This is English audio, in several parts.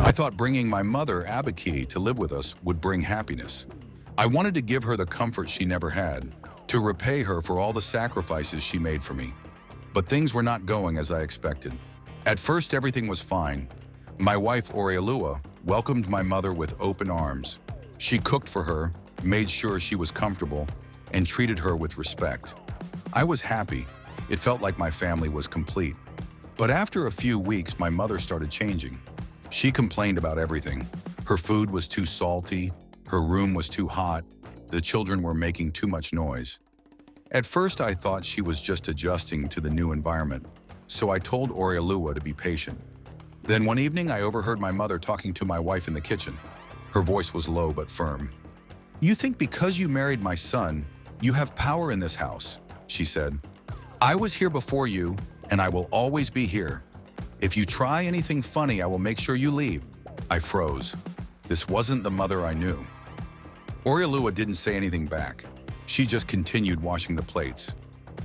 I thought bringing my mother, Abaki, to live with us would bring happiness. I wanted to give her the comfort she never had, to repay her for all the sacrifices she made for me. But things were not going as I expected. At first, everything was fine. My wife, Oriolua, welcomed my mother with open arms. She cooked for her, made sure she was comfortable, and treated her with respect. I was happy. It felt like my family was complete. But after a few weeks, my mother started changing. She complained about everything. Her food was too salty, her room was too hot, the children were making too much noise. At first, I thought she was just adjusting to the new environment, so I told Oriolua to be patient. Then one evening, I overheard my mother talking to my wife in the kitchen. Her voice was low but firm. "You think because you married my son, you have power in this house," she said. "I was here before you, and I will always be here. If you try anything funny, I will make sure you leave." I froze. This wasn't the mother I knew. Oriolua didn't say anything back. She just continued washing the plates.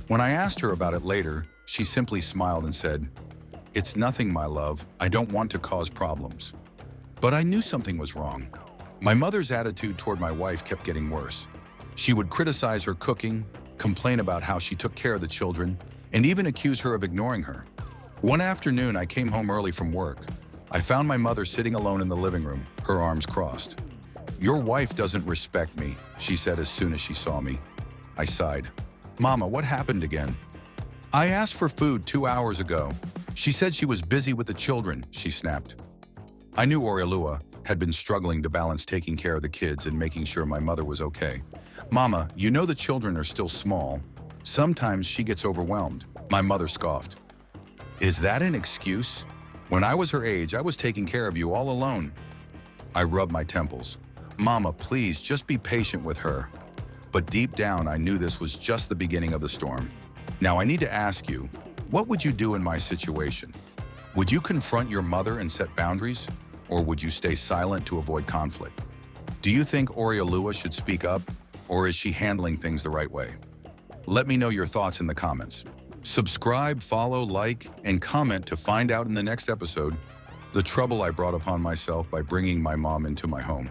When I asked her about it later, she simply smiled and said, "It's nothing, my love. I don't want to cause problems." But I knew something was wrong. My mother's attitude toward my wife kept getting worse. She would criticize her cooking, complain about how she took care of the children, and even accuse her of ignoring her. One afternoon, I came home early from work. I found my mother sitting alone in the living room, her arms crossed. "Your wife doesn't respect me," she said as soon as she saw me. I sighed. "Mama, what happened again?" "I asked for food 2 hours ago. She said she was busy with the children," she snapped. I knew Oriolua had been struggling to balance taking care of the kids and making sure my mother was okay. "Mama, you know the children are still small. Sometimes she gets overwhelmed," my mother scoffed. "Is that an excuse? When I was her age, I was taking care of you all alone." I rubbed my temples. "Mama, please just be patient with her." But deep down, I knew this was just the beginning of the storm. Now I need to ask you, what would you do in my situation? Would you confront your mother and set boundaries? Or would you stay silent to avoid conflict? Do you think Oriolua should speak up? Or is she handling things the right way? Let me know your thoughts in the comments. Subscribe, follow, like, and comment to find out in the next episode the trouble I brought upon myself by bringing my mom into my home.